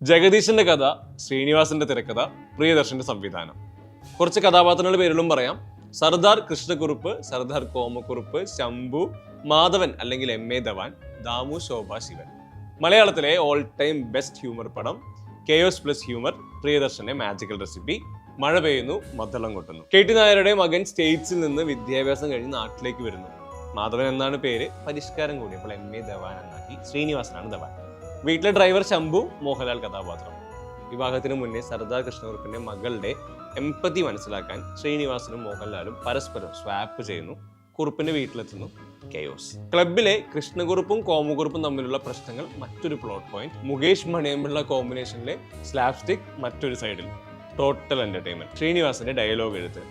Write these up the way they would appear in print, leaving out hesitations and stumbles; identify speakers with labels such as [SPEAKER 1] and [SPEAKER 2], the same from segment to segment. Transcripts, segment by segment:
[SPEAKER 1] ജഗദീശന്റെ കഥ, ശ്രീനിവാസന്റെ തിരക്കഥ, പ്രിയദർശന്റെ സംവിധാനം. കുറച്ച് കഥാപാത്രങ്ങളുടെ പേരുകളും പറയാം. സർദാർ കൃഷ്ണക്കുറുപ്പ്, സർദാർ കോമക്കുറുപ്പ്, ശംഭു, മാധവൻ അല്ലെങ്കിൽ എം.എ. ധവാൻ, ദാമു, ശോഭ, ശിവൻ. മലയാളത്തിലെ ഓൾ ടൈം ബെസ്റ്റ് ഹ്യൂമർ പടം, കെയോസ് പ്ലസ് ഹ്യൂമർ, പ്രിയദർശന്റെ മാജിക്കൽ റെസിപ്പി, മഴ പെയ്യുന്നു, മദ്ദളം കൊട്ടുന്നു. കെ.ടി. നായരുടെ മകൻ സ്റ്റേറ്റ്സിൽ നിന്ന് വിദ്യാഭ്യാസം കഴിഞ്ഞ് നാട്ടിലേക്ക് വരുന്നു. മാധവൻ എന്നാണ് പേര്, പരിഷ്കാരം കൂടിയപ്പോൾ എം.എ. ധവാൻ എന്നാക്കി. ശ്രീനിവാസനാണ് ധവാൻ. വീട്ടിലെ ഡ്രൈവർ ശംഭു, മോഹൻലാൽ കഥാപാത്രം. വിവാഹത്തിന് മുന്നേ സർദാർ കൃഷ്ണകുറുപ്പിന്റെ മകളുടെ എംപതി മനസ്സിലാക്കാൻ ശ്രീനിവാസനും മോഹൻലാലും പരസ്പരം സ്വാപ്പ് ചെയ്യുന്നു. കുറുപ്പിന്റെ വീട്ടിലെത്തുന്നു കെയോസ്. ക്ലബിലെ കൃഷ്ണകുറുപ്പും കോമകുറുപ്പും തമ്മിലുള്ള പ്രശ്നങ്ങൾ മറ്റൊരു പ്ലോട്ട് പോയിന്റ്. മുകേഷ് മണിയമ്പിള്ള കോമ്പിനേഷനിലെ സ്ലാപ്സ്റ്റിക് മറ്റൊരു സൈഡിൽ. Total entertainment. ശ്രീനിവാസന്റെ ഡയലോഗ് എഴുത്ത്.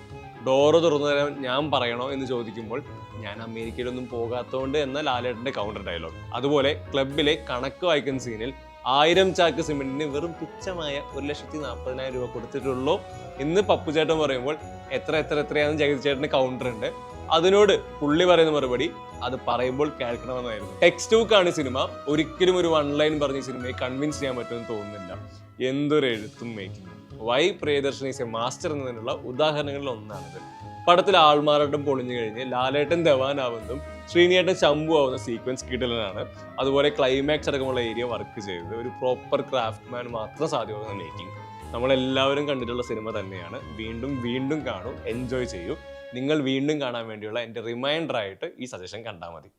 [SPEAKER 1] ഡോറ് തുറന്നു തരാൻ ഞാൻ പറയണോ എന്ന് ചോദിക്കുമ്പോൾ ഞാൻ അമേരിക്കയിലൊന്നും പോകാത്തതുകൊണ്ട് എന്ന ലാലേട്ടന്റെ കൗണ്ടർ ഡയലോഗ്. അതുപോലെ ക്ലബിലെ കണക്ക് വായിക്കുന്ന സീനിൽ 1000 ചാക്ക് സിമെന്റിന് വെറും തുച്ഛമായ 1,40,000 രൂപ കൊടുത്തിട്ടുള്ളൂ എന്ന് പപ്പുചേട്ടൻ പറയുമ്പോൾ എത്രയാണെന്ന് ജഗതിച്ചേട്ടന് കൗണ്ടർ ഉണ്ട്. അതിനോട് പുള്ളി പറയുന്ന മറുപടി അത് പറയുമ്പോൾ കേൾക്കണമെന്നായിരുന്നു. ടെക്സ്റ്റ് ബുക്കാണ് സിനിമ. ഒരിക്കലും ഒരു 1 ലൈൻ പറഞ്ഞ് സിനിമയെ കൺവിൻസ് ചെയ്യാൻ പറ്റുമെന്ന് തോന്നുന്നില്ല. എന്തൊരു എഴുത്തും making. Why Priyadarshan is a master എന്നതിനുള്ള ഉദാഹരണങ്ങളിൽ ഒന്നാണിത്. പടത്തിൽ ആൾമാറാട്ടം പൊളിഞ്ഞു കഴിഞ്ഞ് ലാലേട്ടൻ ധവാനാവുന്നതും ശ്രീനിയേട്ടൻ ശംഭു ആവുന്ന സീക്വൻസ് കിടലനാണ്. അതുപോലെ ക്ലൈമാക്സ് അടക്കമുള്ള ഏരിയ വർക്ക് ചെയ്തത് ഒരു പ്രോപ്പർ ക്രാഫ്റ്റ്മാൻ മാത്രം സാധ്യമാകുന്ന മേക്കിംഗ്. നമ്മളെല്ലാവരും കണ്ടിട്ടുള്ള സിനിമ തന്നെയാണ്. വീണ്ടും വീണ്ടും കാണൂ, എൻജോയ് ചെയ്യൂ. നിങ്ങൾ വീണ്ടും കാണാൻ വേണ്ടിയുള്ള എൻ്റെ റിമൈൻഡർ ആയിട്ട് ഈ സജഷൻ കണ്ടാൽ മതി.